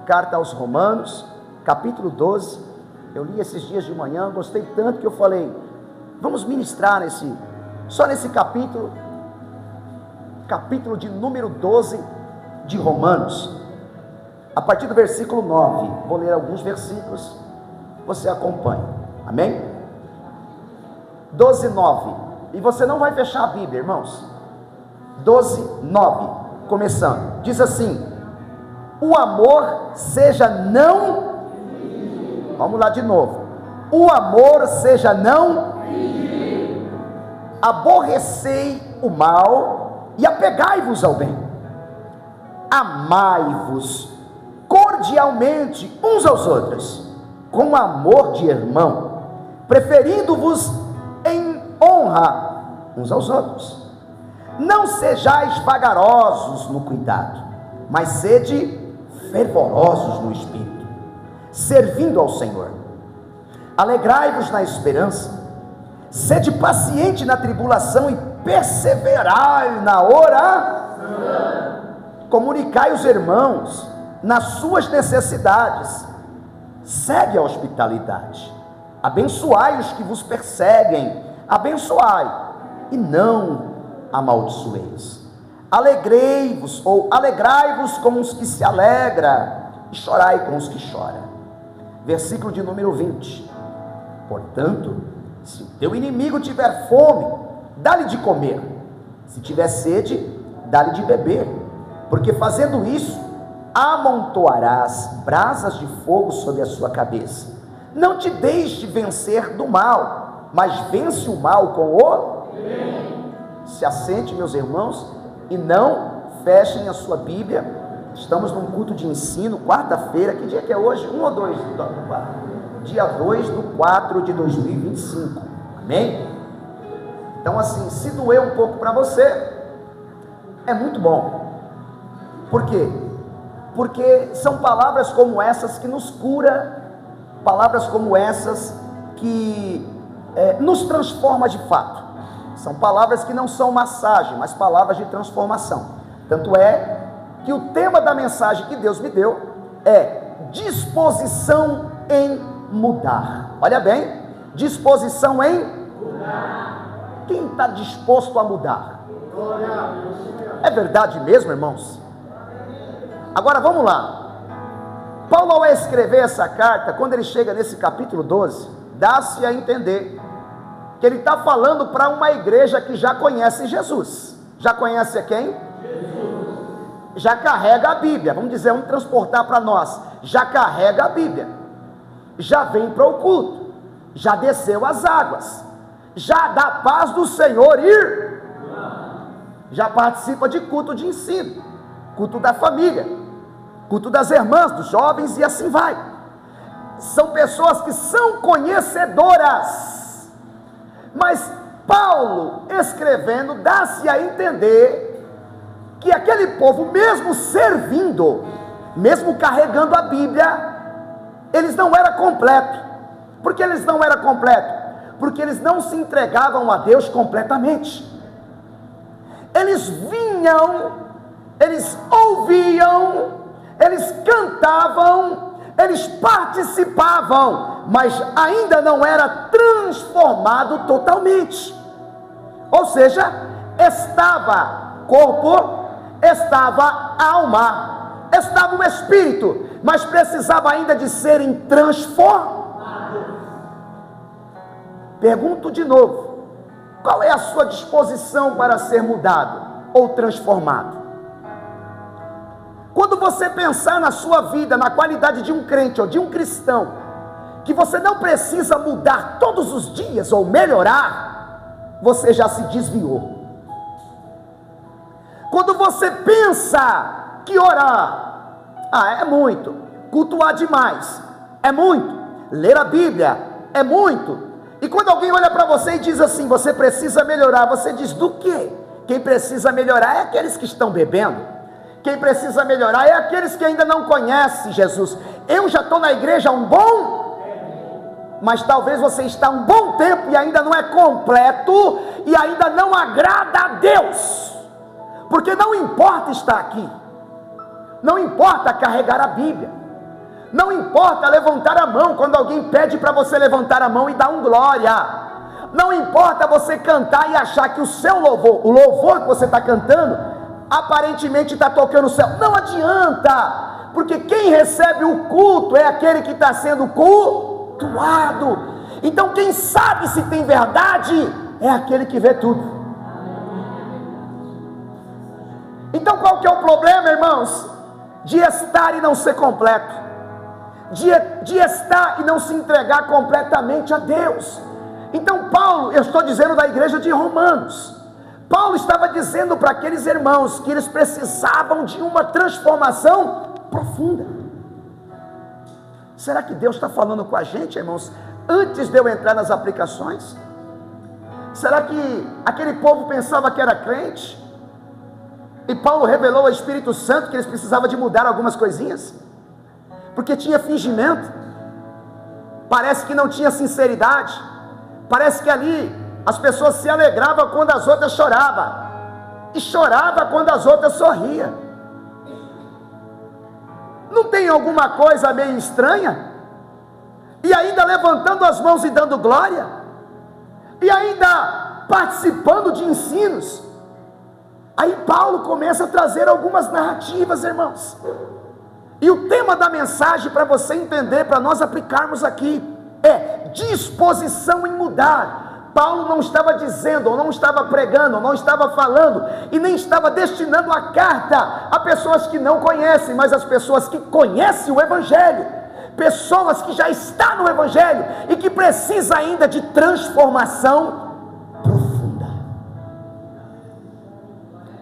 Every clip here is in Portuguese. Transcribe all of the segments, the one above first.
carta aos Romanos, capítulo 12, eu li esses dias de manhã, gostei tanto que eu falei, vamos ministrar só nesse capítulo de número 12 de Romanos, a partir do versículo 9, vou ler alguns versículos, você acompanha, amém? 12, 9, e você não vai fechar a Bíblia, irmãos. 12, 9, começando, diz assim: o amor seja não, vamos lá de novo, o amor seja não, aborrecei o mal e apegai-vos ao bem, amai-vos cordialmente uns aos outros, com amor de irmão, preferindo-vos em honra uns aos outros. Não sejais vagarosos no cuidado, mas sede fervorosos no espírito, servindo ao Senhor. Alegrai-vos na esperança, sede paciente na tribulação e perseverai na oração. Comunicai os irmãos nas suas necessidades, segue a hospitalidade, abençoai os que vos perseguem, abençoai e não amaldiçoeis. Alegrai-vos com os que se alegram, e chorai com os que choram. Versículo de número 20. Portanto, se o teu inimigo tiver fome, dá-lhe de comer, se tiver sede, dá-lhe de beber, porque fazendo isso, amontoarás brasas de fogo sobre a sua cabeça. Não te deixe vencer do mal, mas vence o mal com o bem. Se assente, meus irmãos, e não fechem a sua Bíblia. Estamos num culto de ensino, quarta-feira. Que dia que é hoje? 1 ou 2? Dia 2 do 4 de 2025, amém? Então assim, se doer um pouco para você, é muito bom. Por quê? Porque são palavras como essas que nos cura, palavras como essas que nos transforma de fato. São palavras que não são massagem, mas palavras de transformação. Tanto é que o tema da mensagem que Deus me deu é disposição em mudar. Olha bem, disposição em mudar. Quem está disposto a mudar? É verdade mesmo, irmãos? Agora vamos lá. Paulo, ao escrever essa carta, quando ele chega nesse capítulo 12, dá-se a entender que ele está falando para uma igreja que já conhece Jesus. Já conhece a quem? Jesus. Já carrega a Bíblia, vamos dizer, vamos transportar para nós, já carrega a Bíblia, já vem para o culto, já desceu as águas, já dá paz do Senhor ir, já participa de culto de ensino, culto da família, culto das irmãs, dos jovens e assim vai. São pessoas que são conhecedoras. Mas Paulo, escrevendo, dá-se a entender que aquele povo, mesmo servindo, mesmo carregando a Bíblia, eles não eram completos. Por que eles não eram completos? Porque eles não se entregavam a Deus completamente. Eles vinham, eles ouviam, eles cantavam, eles participavam, mas ainda não era transformado totalmente. Ou seja, estava corpo, estava alma, estava o espírito, mas precisava ainda de serem transformados. Pergunto de novo, qual é a sua disposição para ser mudado ou transformado? Quando você pensar na sua vida, na qualidade de um crente ou de um cristão, que você não precisa mudar todos os dias ou melhorar, você já se desviou. Quando você pensa que orar, é muito, cultuar demais, é muito, ler a Bíblia, é muito, e quando alguém olha para você e diz assim, você precisa melhorar, você diz do quê? Quem precisa melhorar é aqueles que estão bebendo. Quem precisa melhorar é aqueles que ainda não conhecem Jesus. Eu já estou na igreja há um bom, mas talvez você está há um bom tempo e ainda não é completo, e ainda não agrada a Deus, porque não importa estar aqui, não importa carregar a Bíblia, Não importa levantar a mão quando alguém pede para você levantar a mão e dar um glória. Não importa você cantar e achar que o seu louvor, o louvor que você está cantando, aparentemente está tocando o céu. Não adianta, porque quem recebe o culto é aquele que está sendo cultuado. Então quem sabe se tem verdade é aquele que vê tudo. Então qual que é o problema, irmãos? De estar e não ser completo, de estar e não se entregar completamente a Deus. Então Paulo, eu estou dizendo da igreja de Romanos, Paulo estava dizendo para aqueles irmãos que eles precisavam de uma transformação profunda. Será que Deus está falando com a gente, irmãos, antes de eu entrar nas aplicações? Será que aquele povo pensava que era crente? E Paulo revelou ao Espírito Santo que eles precisavam de mudar algumas coisinhas? Porque tinha fingimento, parece que não tinha sinceridade, parece que ali as pessoas se alegravam quando as outras choravam, e choravam quando as outras sorriam. Não tem alguma coisa meio estranha? E ainda levantando as mãos e dando glória, e ainda participando de ensinos. Aí Paulo começa a trazer algumas narrativas, irmãos, e o tema da mensagem, para você entender, para nós aplicarmos aqui, é disposição em mudar. Paulo não estava dizendo, ou não estava pregando, ou não estava falando, e nem estava destinando a carta a pessoas que não conhecem, mas as pessoas que conhecem o Evangelho, pessoas que já estão no Evangelho, e que precisam ainda de transformação profunda.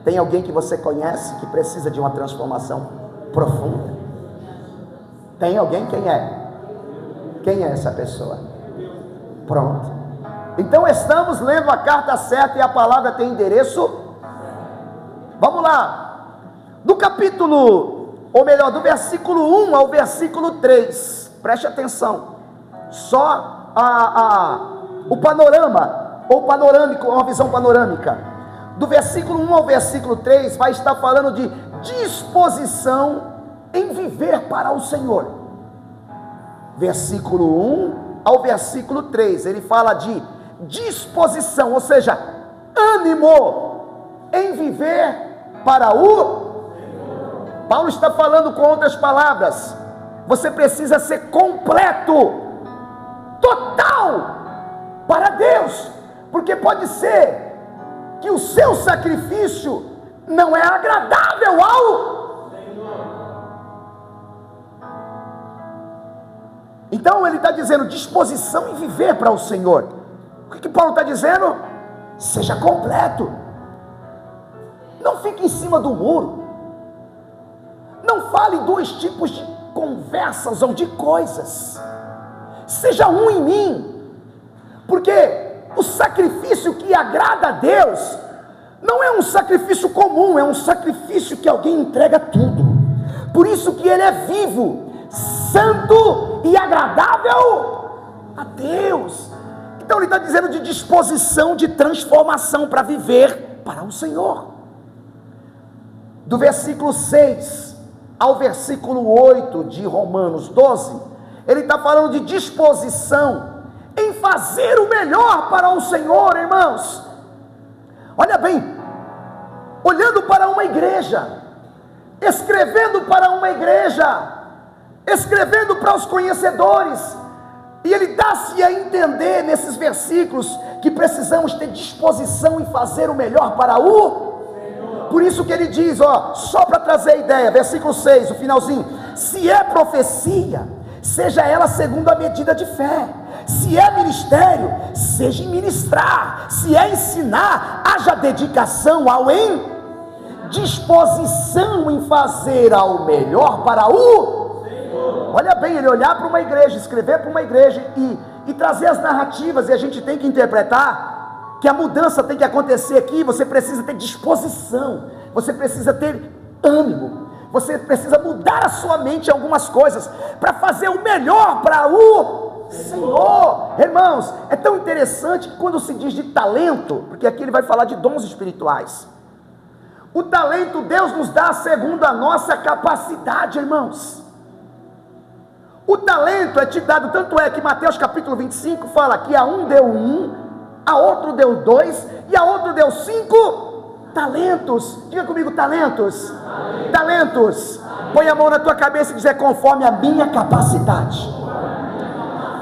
Tem alguém que você conhece que precisa de uma transformação profunda? Tem alguém? Quem é? Quem é essa pessoa? Pronto. Então estamos lendo a carta certa e a palavra tem endereço. Vamos lá. Do capítulo, ou melhor, do versículo 1 ao versículo 3. Preste atenção. Só o panorama, ou panorâmico, uma visão panorâmica. Do versículo 1 ao versículo 3 vai estar falando de disposição em viver para o Senhor. Versículo 1 ao versículo 3, ele fala de disposição, ou seja, ânimo em viver para o Senhor. Paulo está falando com outras palavras, você precisa ser completo, total, para Deus, porque pode ser que o seu sacrifício não é agradável ao Senhor. Então ele está dizendo disposição em viver para o Senhor. O que Paulo está dizendo? Seja completo, não fique em cima do muro, não fale dois tipos de conversas ou de coisas, seja um em mim, porque o sacrifício que agrada a Deus não é um sacrifício comum, é um sacrifício que alguém entrega tudo. Por isso que ele é vivo, santo e agradável a Deus. Então ele está dizendo de disposição, de transformação para viver para o Senhor. Do versículo 6 ao versículo 8 de Romanos 12, ele está falando de disposição em fazer o melhor para o Senhor, irmãos. Olha bem, olhando para uma igreja, escrevendo para uma igreja, escrevendo para os conhecedores, e ele dá-se a entender nesses versículos que precisamos ter disposição em fazer o melhor para o Senhor. Por isso que ele diz, só para trazer a ideia, versículo 6, o finalzinho: se é profecia, seja ela segundo a medida de fé; se é ministério, seja em ministrar; se é ensinar, haja dedicação ao disposição em fazer ao melhor para o Senhor. Olha bem, ele olhar para uma igreja, escrever para uma igreja e trazer as narrativas, e a gente tem que interpretar que a mudança tem que acontecer aqui. Você precisa ter disposição, você precisa ter ânimo, você precisa mudar a sua mente em algumas coisas para fazer o melhor para o Senhor. Irmãos, é tão interessante que quando se diz de talento, porque aqui ele vai falar de dons espirituais, o talento Deus nos dá segundo a nossa capacidade, irmãos. O talento é te dado, tanto é que Mateus capítulo 25 fala que a um deu 1, a outro deu 2 e a outro deu 5 talentos. Diga comigo, talentos. Talentos. Põe a mão na tua cabeça e diz: é conforme a minha capacidade.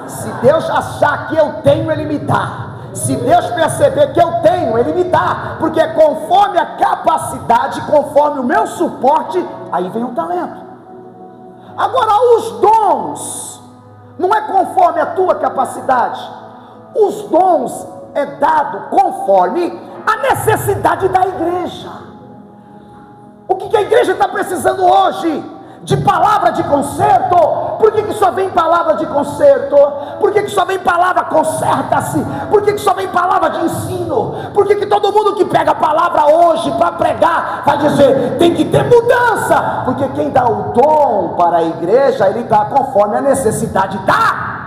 Se Deus achar que eu tenho, Ele me dá. Se Deus perceber que eu tenho, Ele me dá. Porque é conforme a capacidade, conforme o meu suporte, aí vem o talento. Agora, os dons não é conforme a tua capacidade. Os dons é dado conforme a necessidade da igreja. O que a igreja está precisando hoje? De palavra de conserto. Por que só vem palavra de conserto? Por que só vem palavra conserta-se? Por que só vem palavra de ensino? Por que todo mundo que pega a palavra hoje para pregar vai dizer: tem que ter mudança? Porque quem dá o dom para a igreja, ele dá conforme a necessidade da.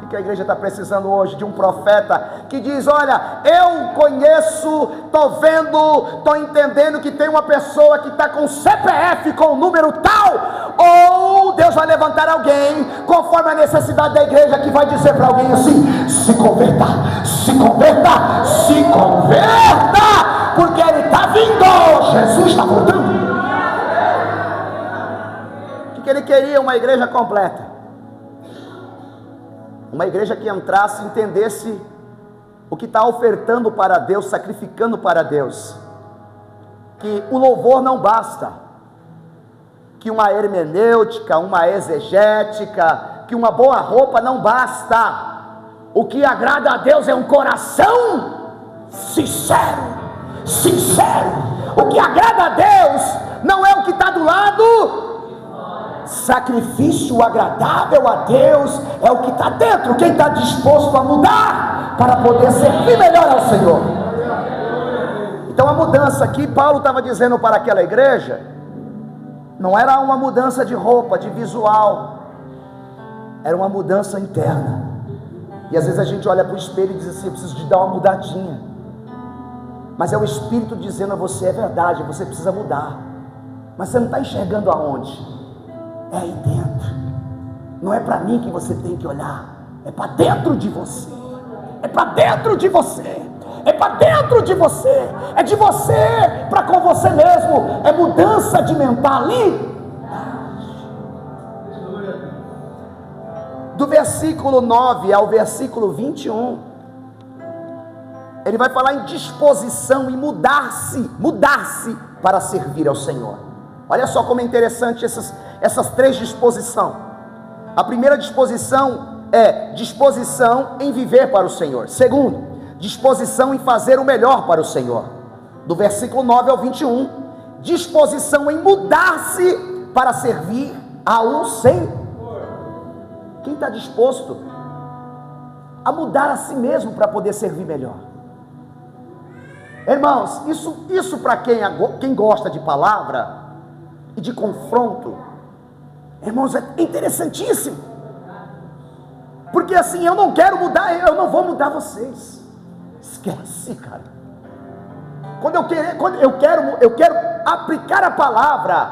O que a igreja está precisando hoje? De um profeta que diz: olha, eu conheço, estou vendo, estou entendendo que tem uma pessoa que está com CPF com o número tal, ou Deus vai levantar alguém conforme a necessidade da igreja, que vai dizer para alguém assim: se converta, se converta, se converta, porque Ele está vindo, Jesus está voltando. O que Ele queria? Uma igreja completa. Uma igreja que entrasse e entendesse o que está ofertando para Deus, sacrificando para Deus. Que o louvor não basta, que uma hermenêutica, uma exegética, que uma boa roupa não basta. O que agrada a Deus é um coração sincero, sincero. O que agrada a Deus não é o que está do lado. Sacrifício agradável a Deus é o que está dentro. Quem está disposto a mudar para poder servir melhor ao Senhor. Então a mudança que Paulo estava dizendo para aquela igreja não era uma mudança de roupa, de visual, era uma mudança interna. E às vezes a gente olha para o espelho e diz assim: eu preciso de dar uma mudadinha. Mas é o Espírito dizendo a você: é verdade, você precisa mudar. Mas você não está enxergando aonde? É aí dentro. Não é para mim que você tem que olhar, é para dentro de você. É para dentro de você. É para dentro de você. É de você para com você mesmo. É mudança de mentalidade. Do versículo 9 ao versículo 21, ele vai falar em disposição e mudar-se para servir ao Senhor. Olha só como é interessante essas três disposições. A primeira disposição é disposição em viver para o Senhor. Segundo, disposição em fazer o melhor para o Senhor. Do versículo 9 ao 21, disposição em mudar-se para servir ao Senhor. Quem está disposto a mudar a si mesmo para poder servir melhor? Irmãos, isso para quem gosta de palavra e de confronto, irmãos, é interessantíssimo. Porque assim, eu não quero mudar, eu não vou mudar vocês. Esquece, cara. Quando eu quero aplicar a palavra,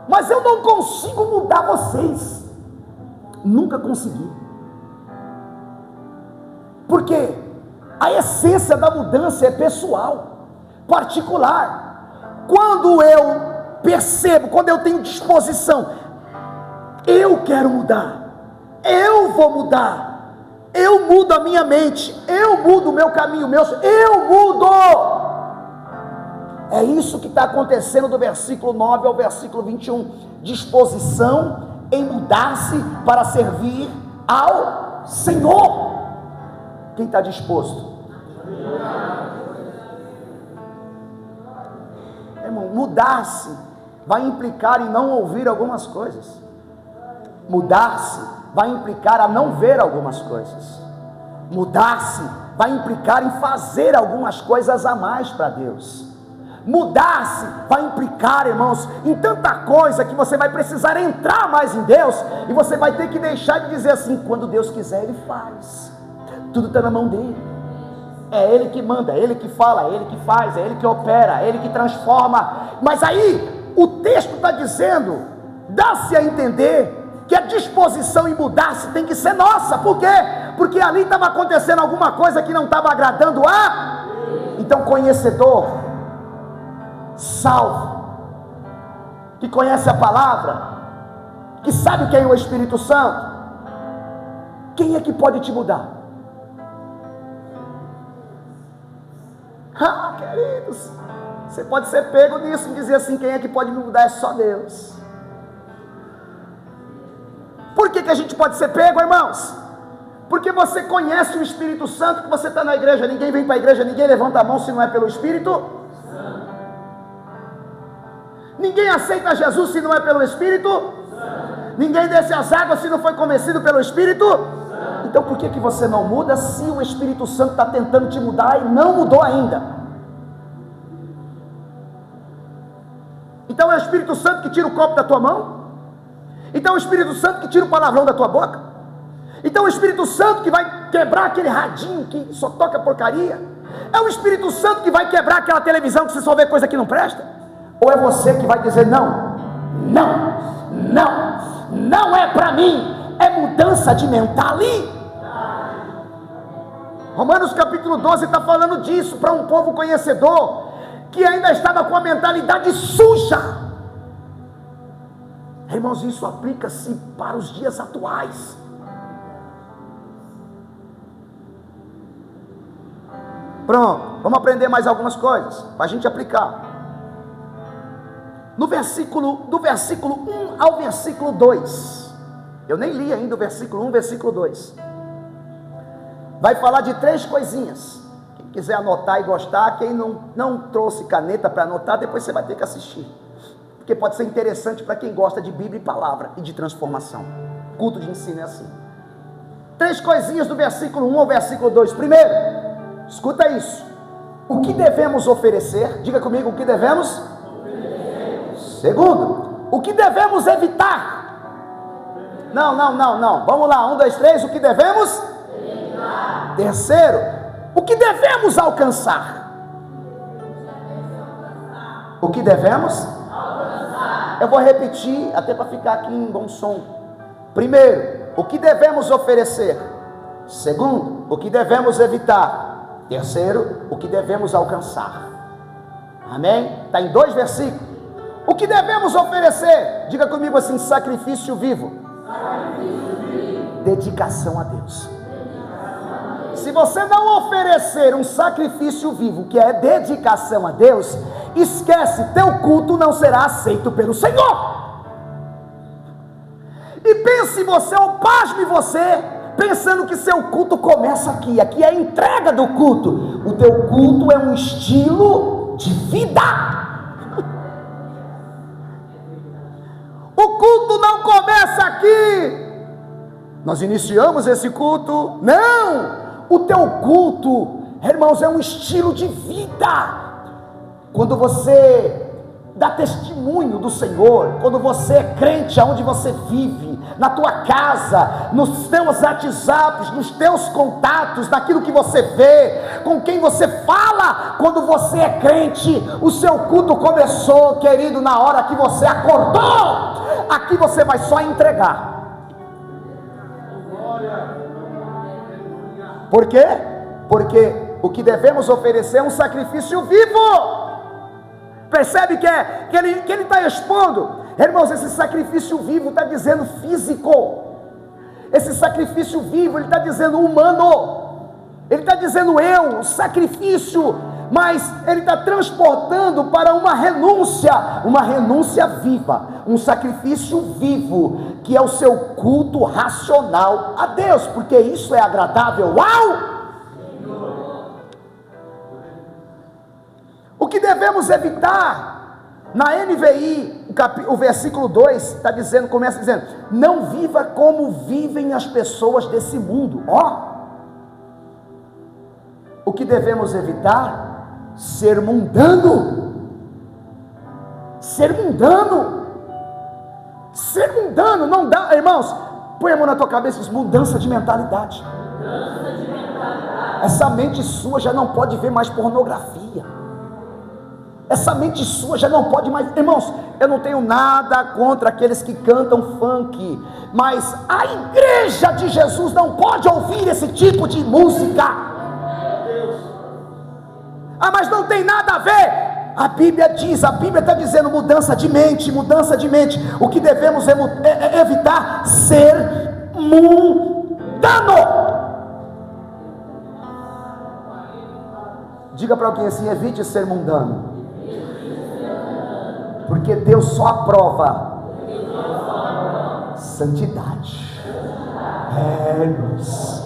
mas eu não consigo mudar vocês. Nunca consegui. Porque a essência da mudança é pessoal, particular. Quando eu percebo, quando eu tenho disposição, eu quero mudar, eu vou mudar, eu mudo a minha mente, eu mudo o meu caminho, eu mudo. É isso que está acontecendo do versículo 9 ao versículo 21, disposição em mudar-se para servir ao Senhor. Quem está disposto? Irmão, mudar-se vai implicar em não ouvir algumas coisas. Mudar-se vai implicar a não ver algumas coisas. Mudar-se vai implicar em fazer algumas coisas a mais para Deus. Mudar-se vai implicar, irmãos, em tanta coisa que você vai precisar entrar mais em Deus, e você vai ter que deixar de dizer assim: quando Deus quiser Ele faz, tudo está na mão dEle, é Ele que manda, é Ele que fala, é Ele que faz, é Ele que opera, é Ele que transforma. Mas aí o texto está dizendo, dá-se a entender que a disposição em mudar-se tem que ser nossa. Por quê? Porque ali estava acontecendo alguma coisa que não estava agradando a... Então, conhecedor, salvo, que conhece a palavra, que sabe quem é o Espírito Santo, quem é que pode te mudar? Ah, queridos, você pode ser pego nisso e dizer assim: quem é que pode me mudar? É só Deus. Por que a gente pode ser pego, irmãos? Porque você conhece o Espírito Santo, que você está na igreja, ninguém vem para a igreja, ninguém levanta a mão se não é pelo Espírito Santo. Ninguém aceita Jesus se não é pelo Espírito Santo. Ninguém desce as águas se não foi convencido pelo Espírito Santo. Então por que você não muda se o Espírito Santo está tentando te mudar e não mudou ainda? Então é o Espírito Santo que tira o copo da tua mão? Então é o Espírito Santo que tira o palavrão da tua boca? Então é o Espírito Santo que vai quebrar aquele radinho que só toca porcaria? É o Espírito Santo que vai quebrar aquela televisão que você só vê coisa que não presta? Ou é você que vai dizer: não, não, não, não é para mim? É mudança de mental ali. Romanos capítulo 12 está falando disso para um povo conhecedor, que ainda estava com a mentalidade suja. Irmãos, isso aplica-se para os dias atuais. Pronto, vamos aprender mais algumas coisas para a gente aplicar. Do versículo 1 ao versículo 2, eu nem li ainda o versículo 1, versículo 2, vai falar de 3 coisinhas. Quem quiser anotar e gostar, quem não trouxe caneta para anotar, depois você vai ter que assistir, porque pode ser interessante para quem gosta de Bíblia e palavra e de transformação. Culto de ensino é assim. 3 coisinhas do versículo 1 ao versículo 2. Primeiro, escuta isso: o que devemos oferecer? Diga comigo: o que devemos oferecer. Segundo, o que devemos evitar? Não, vamos lá, 1, 2, 3, o que devemos evitar. Terceiro, o que devemos alcançar? O que devemos alcançar. Eu vou repetir, até para ficar aqui em bom som. Primeiro, o que devemos oferecer? Segundo, o que devemos evitar? Terceiro, o que devemos alcançar. Amém? Está em 2 versículos. O que devemos oferecer? Diga comigo assim: sacrifício vivo. Dedicação a Deus. Se você não oferecer um sacrifício vivo, que é dedicação a Deus, esquece, teu culto não será aceito pelo Senhor. E pense você, ou pasme você, pensando que seu culto começa aqui é a entrega do culto. O teu culto é um estilo de vida. O culto não começa aqui. Nós iniciamos esse culto. Não! O teu culto, irmãos, é um estilo de vida. Quando você dá testemunho do Senhor, quando você é crente aonde você vive, na tua casa, nos teus WhatsApps, nos teus contatos, naquilo que você vê, com quem você fala, quando você é crente, o seu culto começou, querido, na hora que você acordou. Aqui você vai só entregar. Por quê? Porque o que devemos oferecer é um sacrifício vivo. Percebe que ele está expondo? Irmãos, esse sacrifício vivo está dizendo físico. Esse sacrifício vivo, ele está dizendo humano. Ele está dizendo eu, sacrifício. Mas ele está transportando para uma renúncia viva, um sacrifício vivo, que é o seu culto racional a Deus, porque isso é agradável ao Senhor. O que devemos evitar? Na NVI, o versículo 2 está dizendo, começa dizendo: não viva como vivem as pessoas desse mundo. O que devemos evitar? Ser mundano. Ser mundano. Ser mundano não dá, irmãos. Põe a mão na tua cabeça e diz: mudança de mentalidade. Mudança de mentalidade. Essa mente sua já não pode ver mais pornografia. Essa mente sua já não pode mais. Irmãos, eu não tenho nada contra aqueles que cantam funk, mas a igreja de Jesus não pode ouvir esse tipo de música. Ah, mas não tem nada a ver. A Bíblia diz, a Bíblia está dizendo mudança de mente, mudança de mente. O que devemos evitar? Ser mundano. Diga para alguém assim: evite ser mundano. Porque Deus só aprova santidade. Irmãos,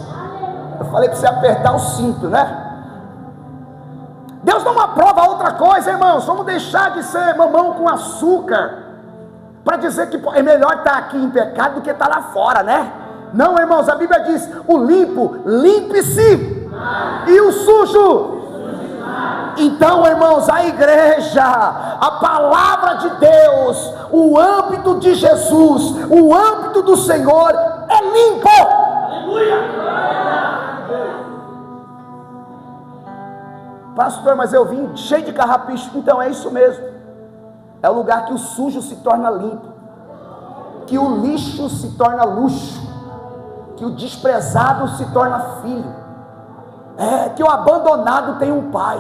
eu falei para você apertar o cinto, né? Deus não aprova outra coisa, irmãos. Vamos deixar de ser mamão com açúcar para dizer que é melhor estar aqui em pecado do que estar lá fora, né? Não, irmãos, a Bíblia diz: o limpo, limpe-se, e o sujo. Então, irmãos, a igreja, a palavra de Deus, o âmbito de Jesus, o âmbito do Senhor é limpo. Aleluia! Pastor, mas eu vim cheio de carrapicho. Então é isso mesmo. É o lugar que o sujo se torna limpo, que o lixo se torna luxo, que o desprezado se torna filho, que o abandonado tem um pai.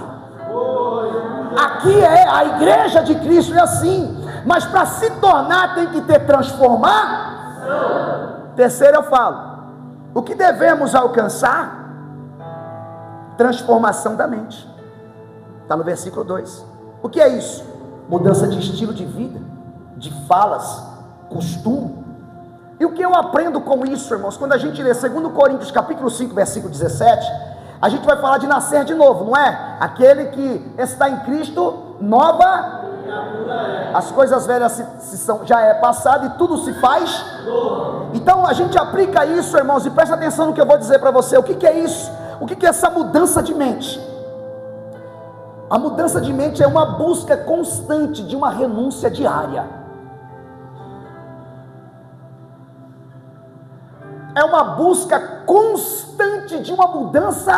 Aqui é a igreja de Cristo, é assim. Mas para se tornar tem que ter transformação. Terceiro, eu falo, o que devemos alcançar? Transformação da mente. Está no versículo 2. O que é isso? Mudança de estilo de vida, de falas, costume. E o que eu aprendo com isso, irmãos? Quando a gente lê 2 Coríntios capítulo 5, versículo 17, a gente vai falar de nascer de novo, não é? Aquele que está em Cristo, nova, as coisas velhas já é passado e tudo se faz. Então a gente aplica isso, irmãos, e presta atenção no que eu vou dizer para você. O que é isso? O que é essa mudança de mente? A mudança de mente é uma busca constante de uma renúncia diária. É uma busca constante de uma mudança.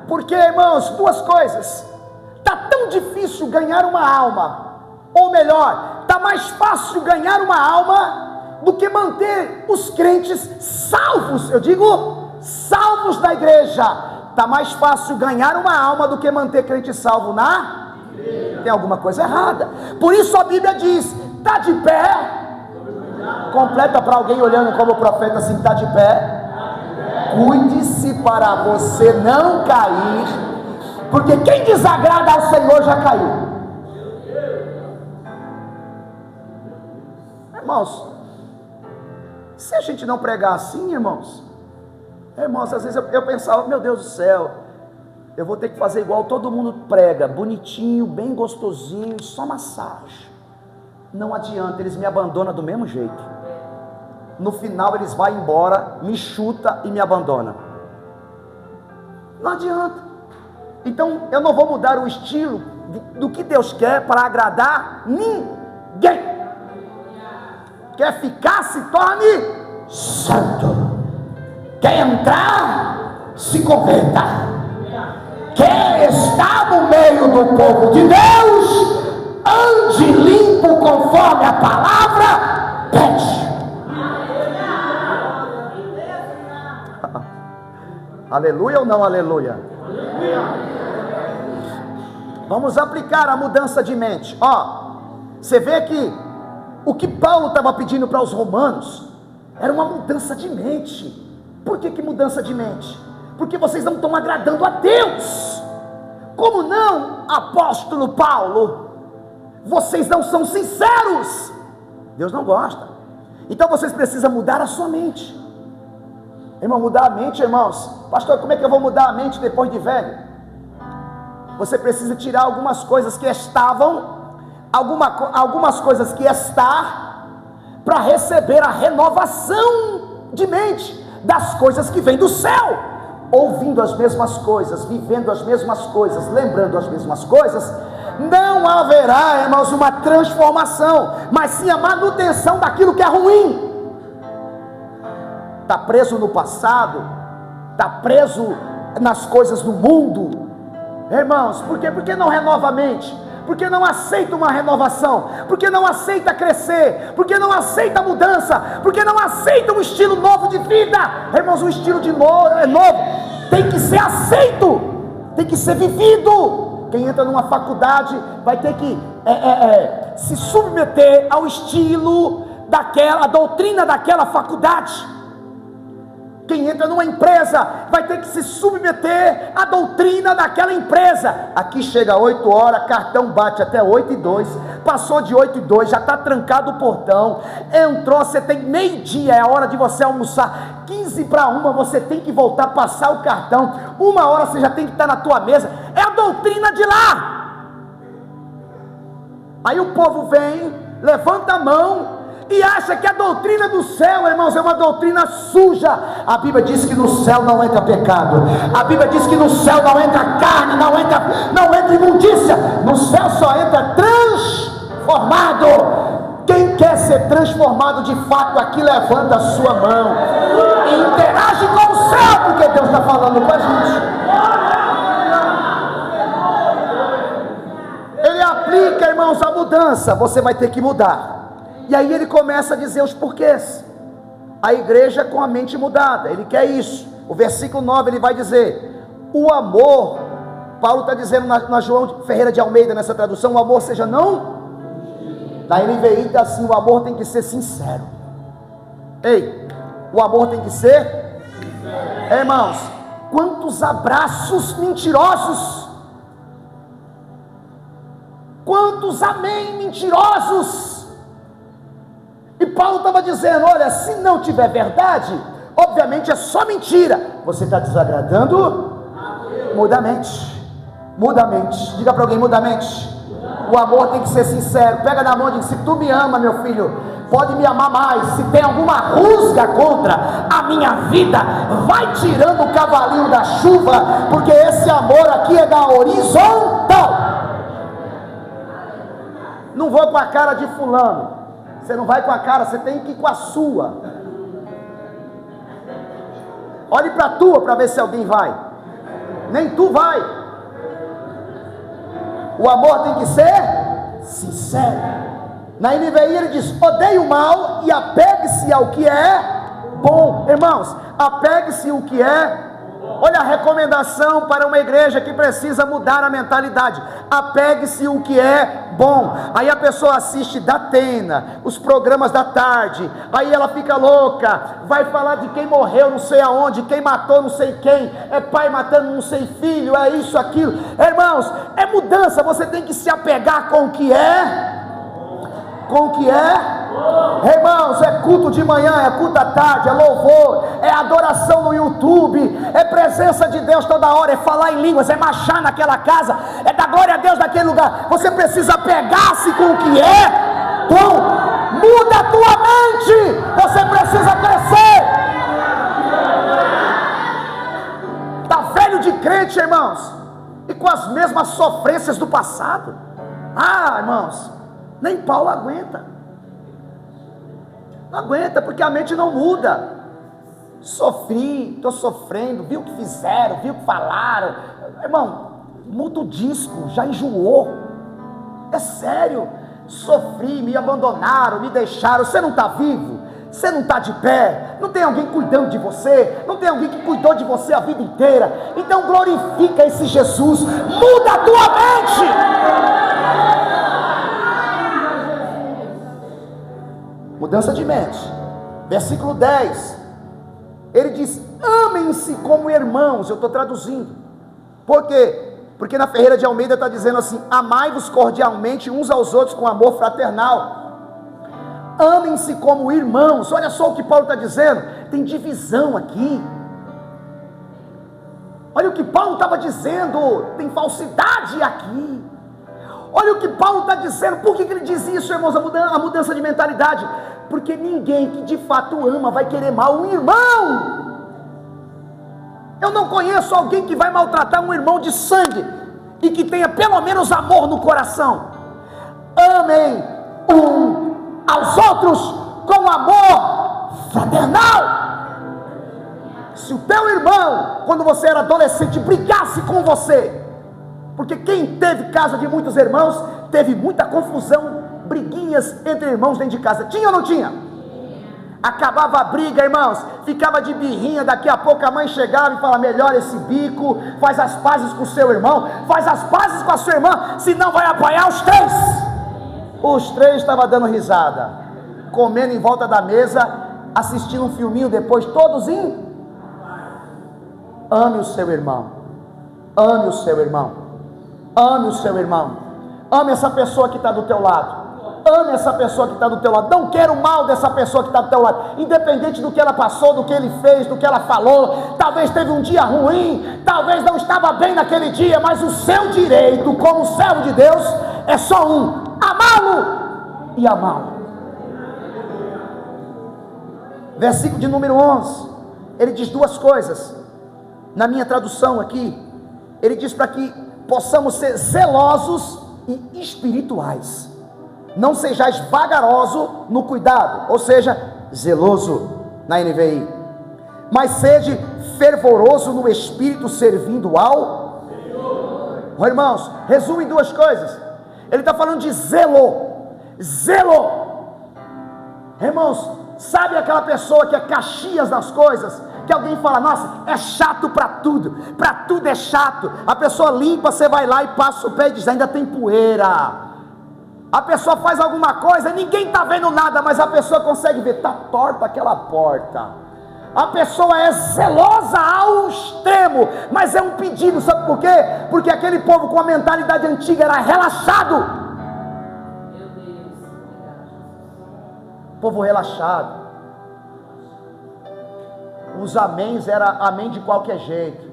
Porque, irmãos, duas coisas. Está tão difícil ganhar uma alma. Ou melhor, está mais fácil ganhar uma alma do que manter os crentes salvos. Eu digo, salvos da igreja. Está mais fácil ganhar uma alma do que manter crente salvo na igreja. Tem alguma coisa errada. Por isso a Bíblia diz: está de pé. Completa para alguém olhando como profeta assim: está de pé. Cuide-se para você não cair, porque quem desagrada ao Senhor já caiu. Irmãos, se a gente não pregar assim, irmãos, às vezes eu pensava: meu Deus do céu, eu vou ter que fazer igual todo mundo prega, bonitinho, bem gostosinho, só massagem. Não adianta, eles me abandonam do mesmo jeito. No final eles vão embora, me chuta e me abandona. Não adianta. Então eu não vou mudar o estilo do que Deus quer para agradar ninguém. Quer ficar, se torne santo. Quer entrar, se converta. Quer estar no meio do povo de Deus, ande limpo conforme a palavra pede. Aleluia ou não aleluia? Vamos aplicar a mudança de mente. Você vê que o que Paulo estava pedindo para os romanos era uma mudança de mente. Por que mudança de mente? Porque vocês não estão agradando a Deus. Como não, apóstolo Paulo? Vocês não são sinceros. Deus não gosta. Então vocês precisam mudar a sua mente. Irmão, mudar a mente, irmãos. Pastor, como é que eu vou mudar a mente depois de velho? Você precisa tirar algumas coisas que estavam, algumas coisas que está, para receber a renovação de mente das coisas que vêm do céu. Ouvindo as mesmas coisas, vivendo as mesmas coisas, lembrando as mesmas coisas, não haverá, irmãos, uma transformação, mas sim a manutenção daquilo que é ruim. Está preso no passado, está preso nas coisas do mundo, Irmãos, por quê? Porque não renova a mente, porque não aceita uma renovação, porque não aceita crescer, porque não aceita mudança, porque não aceita um estilo novo de vida. Irmãos, um estilo novo tem que ser aceito, tem que ser vivido. Quem entra numa faculdade vai ter que se submeter ao estilo a doutrina daquela faculdade. Quem entra numa empresa vai ter que se submeter à doutrina daquela empresa. Aqui chega 8 horas, cartão bate até 8:02, passou de 8:02, já está trancado o portão, entrou, você tem meio-dia, é a hora de você almoçar, 12:45 você tem que voltar a passar o cartão, 1 hora você já tem que estar na tua mesa, é a doutrina de lá. Aí o povo vem, levanta a mão e acha que a doutrina do céu, irmãos, é uma doutrina suja. A Bíblia diz que no céu não entra pecado, a Bíblia diz que no céu não entra carne, não entra imundícia, no céu só entra transformado. Quem quer ser transformado de fato aqui, levanta a sua mão e interage com o céu, porque Deus está falando com a gente. Ele aplica, irmãos, a mudança. Você vai ter que mudar. E aí ele começa a dizer os porquês. A igreja com a mente mudada, ele quer isso. O versículo 9 ele vai dizer: o amor, Paulo está dizendo na João Ferreira de Almeida, nessa tradução, o amor seja não. Na NVI está assim: o amor tem que ser sincero. Ei, o amor tem que ser sincero. Irmãos, quantos abraços mentirosos, quantos amém mentirosos. E Paulo estava dizendo: olha, se não tiver verdade, obviamente é só mentira. Você está desagradando? Muda a mente. Muda a mente. Diga para alguém: muda a mente. O amor tem que ser sincero. Pega na mão e diz: se tu me ama, meu filho, pode me amar mais. Se tem alguma rusga contra a minha vida, vai tirando o cavalinho da chuva, porque esse amor aqui é da horizontal. Não vou com a cara de fulano. Você não vai com a cara, você tem que ir com a sua. Olhe para a tua para ver se alguém vai. Nem tu vai. O amor tem que ser sincero. Na NVI ele diz: odeie o mal e apegue-se ao que é bom. Irmãos, apegue-se ao que é. Olha a recomendação para uma igreja que precisa mudar a mentalidade: apegue-se ao que é bom. Aí a pessoa assiste Datena, os programas da tarde, aí ela fica louca, vai falar de quem morreu não sei aonde, quem matou não sei quem, é pai matando não sei filho, é isso, aquilo. Irmãos, é mudança. Você tem que se apegar com o que é. Com o que é? Irmãos, é culto de manhã, é culto à tarde, é louvor, é adoração no YouTube, é presença de Deus toda hora, é falar em línguas, é marchar naquela casa, é dar glória a Deus naquele lugar. Você precisa pegar-se com o que é bom. Muda a tua mente. Você precisa crescer. Está velho de crente, irmãos, e com as mesmas sofrências do passado. Irmãos, nem Paulo aguenta. Não aguenta, porque a mente não muda. Sofri, estou sofrendo, viu o que fizeram, viu o que falaram. Irmão, muda o disco, já enjoou. É sério. Sofri, me abandonaram, me deixaram. Você não está vivo? Você não está de pé? Não tem alguém cuidando de você? Não tem alguém que cuidou de você a vida inteira? Então glorifica esse Jesus. Muda a tua mente. Mudança de mente. Versículo 10. Ele diz: amem-se como irmãos. Eu estou traduzindo. Por quê? Porque na Ferreira de Almeida está dizendo assim: amai-vos cordialmente uns aos outros com amor fraternal. Amem-se como irmãos. Olha só o que Paulo está dizendo. Tem divisão aqui. Olha o que Paulo estava dizendo. Tem falsidade aqui. Olha o que Paulo está dizendo. Por que ele diz isso, irmãos? A mudança de mentalidade. Porque ninguém que de fato ama vai querer mal um irmão. Eu não conheço alguém que vai maltratar um irmão de sangue e que tenha pelo menos amor no coração. Amem um aos outros com amor fraternal. Se o teu irmão, quando você era adolescente, brigasse com você, Porque quem teve casa de muitos irmãos, teve muita confusão, briguinhas entre irmãos dentro de casa. Tinha ou não tinha? Acabava a briga, irmãos, ficava de birrinha, daqui a pouco a mãe chegava e falava: melhora esse bico, faz as pazes com o seu irmão, faz as pazes com a sua irmã, senão vai apanhar os três. Os três estavam dando risada, comendo em volta da mesa, assistindo um filminho depois, todos em... Ame o seu irmão, ame o seu irmão, ame o seu irmão, ame essa pessoa que está do teu lado. Ame essa pessoa que está do teu lado. Não quero o mal dessa pessoa que está do teu lado, independente do que ela passou, do que ele fez, do que ela falou. Talvez teve um dia ruim, talvez não estava bem naquele dia, mas o seu direito como servo de Deus é só um: amá-lo e amá-lo. Versículo de número 11, ele diz duas coisas. Na minha tradução aqui, ele diz para que possamos ser zelosos e espirituais. Não sejais vagaroso no cuidado, ou seja, zeloso na NVI, mas sede fervoroso no espírito, servindo ao Senhor. Oh, irmãos, resume em duas coisas. Ele está falando de zelo. Irmãos, sabe aquela pessoa que é Caxias das coisas, que alguém fala: nossa, é chato para tudo é chato. A pessoa limpa, você vai lá e passa o pé e diz: ainda tem poeira. A pessoa faz alguma coisa, ninguém está vendo nada, mas a pessoa consegue ver, está torta aquela porta. A pessoa é zelosa ao extremo, mas é um pedido, sabe por quê? Porque aquele povo com a mentalidade antiga era relaxado. Meu Deus, Povo relaxado. Os améns era amém de qualquer jeito.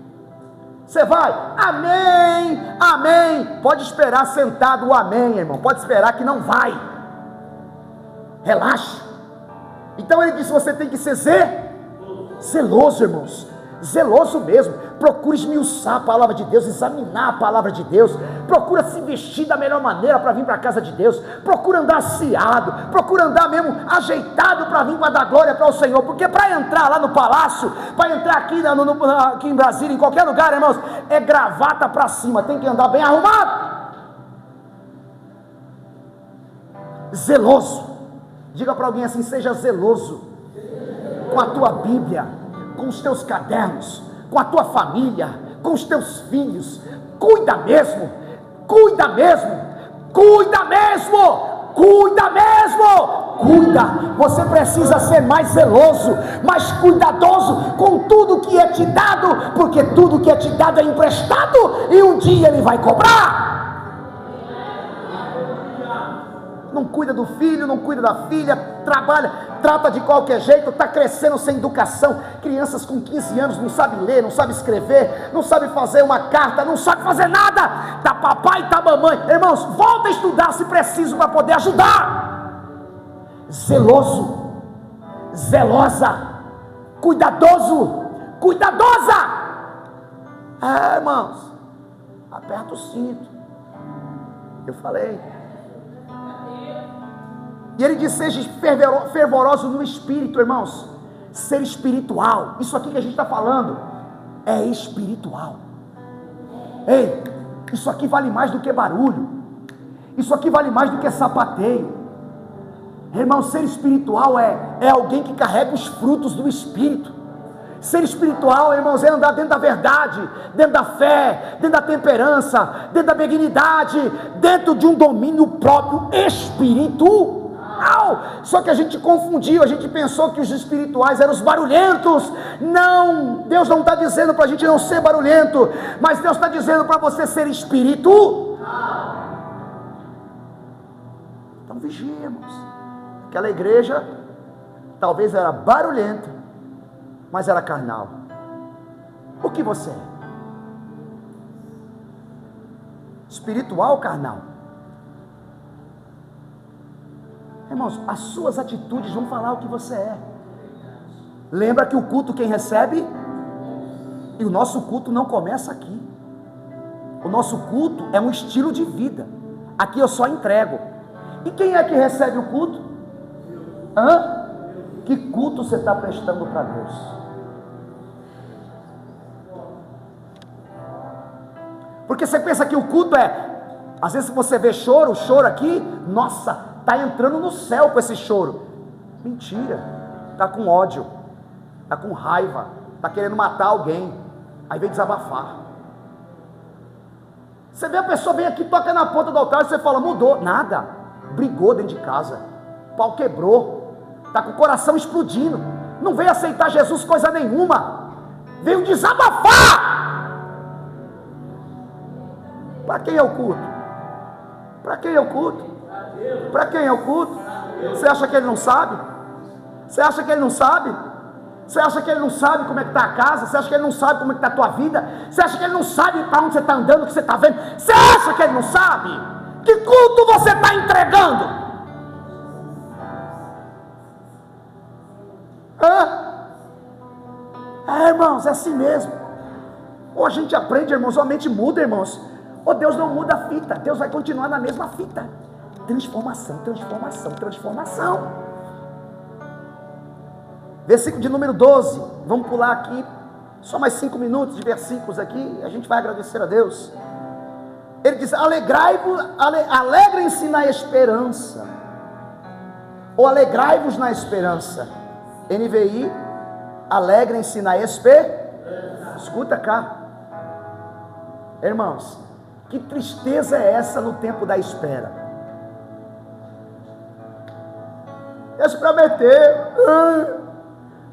Você vai, amém, amém. Pode esperar sentado o amém, irmão. Pode esperar que não vai. Relaxa. Então ele disse: você tem que ser zeloso, irmãos. Zeloso mesmo. Procure esmiuçar a palavra de Deus, examinar a palavra de Deus. Procura se vestir da melhor maneira para vir para a casa de Deus. Procura andar assiado, procura andar mesmo ajeitado para vir para dar glória para o Senhor. Porque para entrar lá no palácio, para entrar aqui, aqui em Brasília, em qualquer lugar, irmãos, é gravata para cima, tem que andar bem arrumado. Zeloso. Diga para alguém assim: seja zeloso com a tua Bíblia, com os teus cadernos, com a tua família, com os teus filhos. Cuida mesmo, cuida mesmo, cuida mesmo, cuida mesmo, cuida. Você precisa ser mais zeloso, mais cuidadoso com tudo que é te dado, porque tudo que é te dado é emprestado e um dia ele vai cobrar. Não cuida do filho, não cuida da filha, trabalha, trata de qualquer jeito, está crescendo sem educação. Crianças com 15 anos não sabem ler, não sabem escrever, não sabem fazer uma carta, não sabem fazer nada. Tá papai e tá mamãe. Irmãos, volta a estudar se preciso para poder ajudar. Zeloso, zelosa, cuidadoso, cuidadosa. Irmãos, aperta o cinto. Eu falei. E ele diz: seja fervoroso no espírito, irmãos. Ser espiritual, isso aqui que a gente está falando é espiritual. Ei, isso aqui vale mais do que barulho, isso aqui vale mais do que sapateio. Irmão, ser espiritual é alguém que carrega os frutos do Espírito. Ser espiritual, irmãos, é andar dentro da verdade, dentro da fé, dentro da temperança, dentro da benignidade, dentro de um domínio próprio espiritual. Só que a gente confundiu, a gente pensou que os espirituais eram os barulhentos. Não, Deus não está dizendo para a gente não ser barulhento, mas Deus está dizendo para você ser espiritual. Então vigia, irmãos. Aquela igreja talvez era barulhenta, mas era carnal. O que você é? Espiritual ou carnal? Irmãos, as suas atitudes vão falar o que você é. Lembra que o culto quem recebe? E o nosso culto não começa aqui. O nosso culto é um estilo de vida. Aqui eu só entrego. E quem é que recebe o culto? Que culto você está prestando para Deus? Porque você pensa que o culto às vezes você vê choro, o choro aqui, nossa, está entrando no céu com esse choro. Mentira, está com ódio, está com raiva, está querendo matar alguém, aí vem desabafar. Você vê a pessoa vem aqui, toca na ponta do altar, e você fala, mudou, nada, brigou dentro de casa, o pau quebrou, está com o coração explodindo, não veio aceitar Jesus coisa nenhuma, veio desabafar. Para quem é o culto? Para quem é o culto? Para quem é o culto? Você acha que ele não sabe? Você acha que ele não sabe? Você acha que ele não sabe como é que está a casa? Você acha que ele não sabe como é que está a tua vida? Você acha que ele não sabe para onde você está andando, o que você está vendo? Você acha que ele não sabe? Que culto você está entregando? Irmãos, é assim mesmo. Ou a gente aprende, irmãos, ou a mente muda, irmãos. Ou Deus não muda a fita, Deus vai continuar na mesma fita. Transformação, transformação, transformação. Versículo de número 12, vamos pular aqui, só mais 5 minutos de versículos aqui, a gente vai agradecer a Deus. Ele diz, alegrem-se na esperança, ou alegrai-vos na esperança. NVI, alegrem-se na esperança. Escuta cá, irmãos, que tristeza é essa no tempo da espera?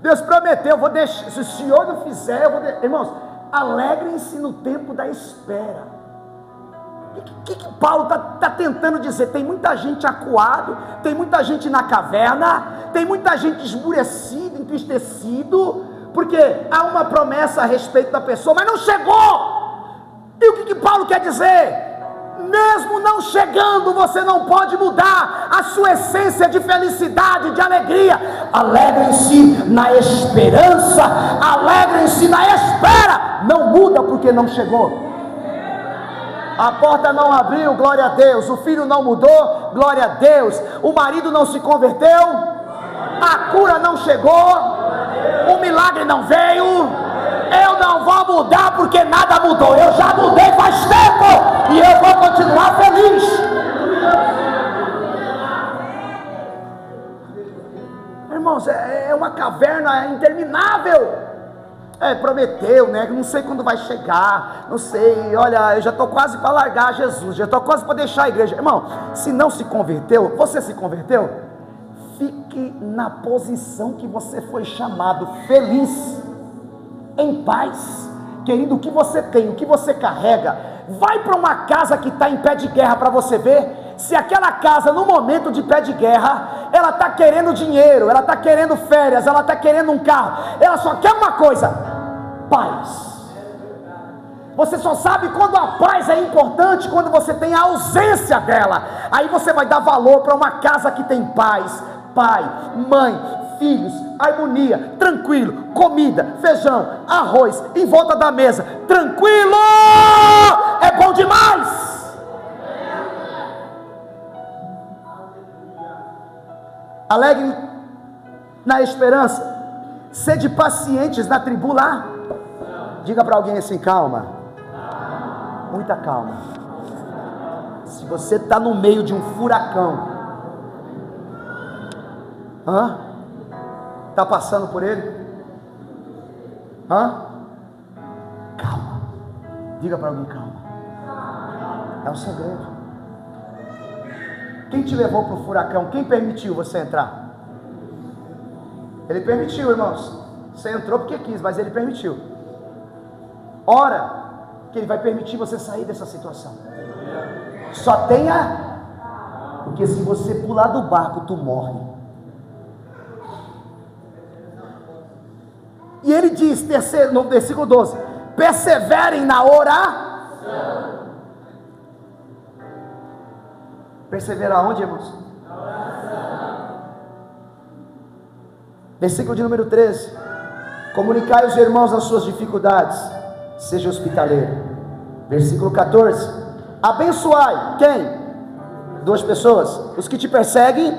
Deus prometeu, eu vou deixar, se o Senhor não fizer, eu vou deixar. Irmãos, alegrem-se no tempo da espera. O que Paulo está tentando dizer? Tem muita gente acuado, tem muita gente na caverna, tem muita gente esmurecido, entristecido, porque há uma promessa a respeito da pessoa, mas não chegou. E o que Paulo quer dizer? Mesmo não chegando, você não pode mudar a sua essência de felicidade, de alegria. Alegrem-se na esperança, alegrem-se na espera. Não muda porque não chegou. A porta não abriu, glória a Deus. O filho não mudou, glória a Deus. O marido não se converteu, a cura não chegou, o milagre não veio. Eu não vou mudar porque nada mudou. Eu já mudei faz tempo e eu vou continuar feliz. Irmãos, é uma caverna interminável. Prometeu, né? Não sei quando vai chegar. Não sei, olha, eu já estou quase para largar Jesus. Já estou quase para deixar a igreja. Irmão, se não se converteu, você se converteu? Fique na posição que você foi chamado, feliz, em paz, querido. O que você tem, o que você carrega, vai para uma casa que está em pé de guerra para você ver, se aquela casa no momento de pé de guerra, ela está querendo dinheiro, ela está querendo férias, ela está querendo um carro, ela só quer uma coisa, paz. Você só sabe quando a paz é importante, quando você tem a ausência dela, aí você vai dar valor para uma casa que tem paz, pai, mãe, filhos, harmonia, tranquilo, comida, feijão, arroz, em volta da mesa, tranquilo, é bom demais. Alegre na esperança, sede pacientes na tribulação. Diga para alguém assim, calma, muita calma. Se você está no meio de um furacão, está passando por ele? Calma. Diga para alguém, calma. É o segredo. Quem te levou para o furacão? Quem permitiu você entrar? Ele permitiu, irmãos. Você entrou porque quis, mas ele permitiu. Ora que ele vai permitir você sair dessa situação. Só tenha, porque se você pular do barco, tu morre. E ele diz, no versículo 12, perseverem na oração. Perseverar onde, irmãos? Na oração. Versículo de número 13, comunicai aos irmãos as suas dificuldades, seja hospitaleiro. Versículo 14, abençoai, quem? 2 pessoas, os que te perseguem,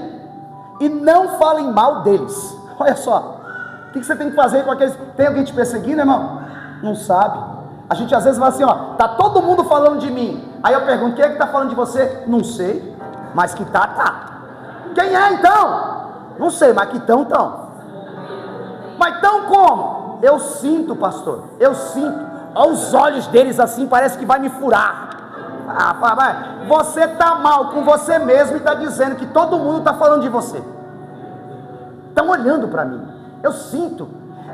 e não falem mal deles. Olha só, o que você tem que fazer com aqueles? Tem alguém te perseguindo, irmão? Não sabe. A gente às vezes fala assim, ó, tá todo mundo falando de mim. Aí eu pergunto, quem é que está falando de você? Não sei, mas que tá. Quem é então? Não sei, mas que tão. Mas tão como? Eu sinto, pastor, eu sinto. Olha os olhos deles assim, parece que vai me furar. Você está mal com você mesmo e está dizendo que todo mundo está falando de você. Estão olhando para mim. Eu sinto.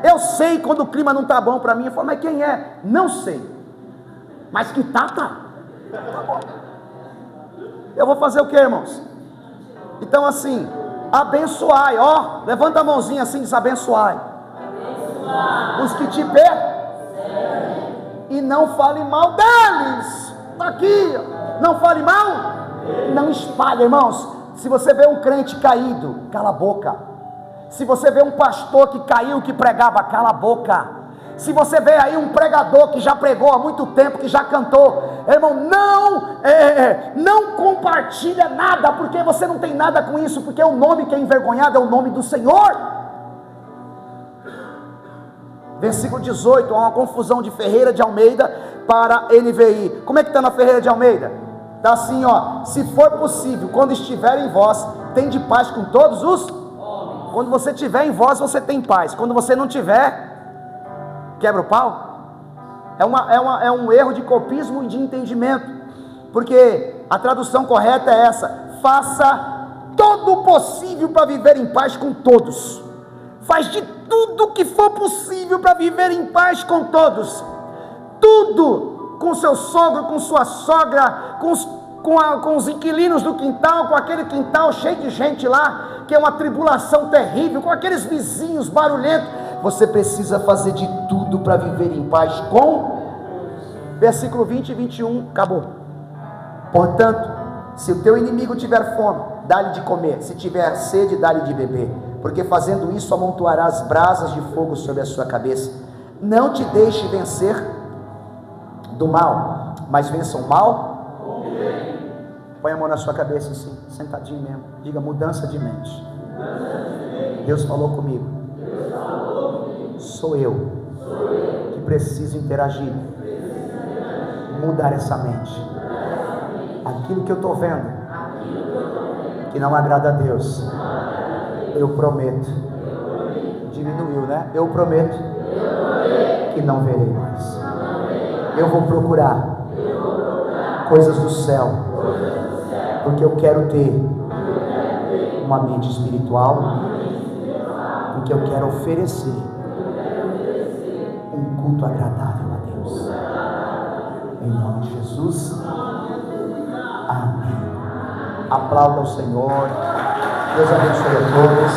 Eu sei quando o clima não está bom para mim. Eu falo, mas quem é? Não sei. Mas que tá bom. Eu vou fazer o que, irmãos? Então assim, abençoai. Ó, levanta a mãozinha assim e diz, abençoai os que te perseguem e não fale mal deles. Está aqui, não fale mal, não espalhe, irmãos. Se você vê um crente caído, cala a boca. Se você vê um pastor que caiu, que pregava, cala a boca. Se você vê aí um pregador que já pregou há muito tempo, que já cantou, irmão, não compartilha nada, porque você não tem nada com isso, porque o nome que é envergonhado é o nome do Senhor. Versículo 18, há uma confusão de Ferreira de Almeida para NVI. Como é que está na Ferreira de Almeida? Está assim, ó: se for possível, quando estiver em vós, tende paz com todos os homens. Quando você estiver em vós, você tem paz. Quando você não tiver, quebra o pau. É um erro de copismo e de entendimento, porque a tradução correta é essa: faça todo o possível para viver em paz com todos. Faz de tudo que for possível para viver em paz com todos. Tudo, com seu sogro, com sua sogra, com os inquilinos do quintal, com aquele quintal cheio de gente lá, que é uma tribulação terrível, com aqueles vizinhos barulhentos. Você precisa fazer de tudo para viver em paz com. Versículo 20 e 21, acabou. Portanto, se o teu inimigo tiver fome, dá-lhe de comer; se tiver sede, dá-lhe de beber, porque fazendo isso amontoarás brasas de fogo sobre a sua cabeça. Não te deixe vencer do mal, mas vença o mal com o bem. Põe a mão na sua cabeça assim, sentadinho mesmo. Diga: mudança de mente. Deus falou comigo. Sou eu que preciso interagir, mudar essa mente. Aquilo que eu estou vendo que não agrada a Deus, eu prometo. Diminuiu, né? Eu prometo que não verei mais. Eu vou procurar coisas do céu, porque eu quero ter uma mente espiritual, porque eu quero oferecer um culto agradável a Deus. Em nome de Jesus. Amém. Aplauda o Senhor. Deus abençoe a todos.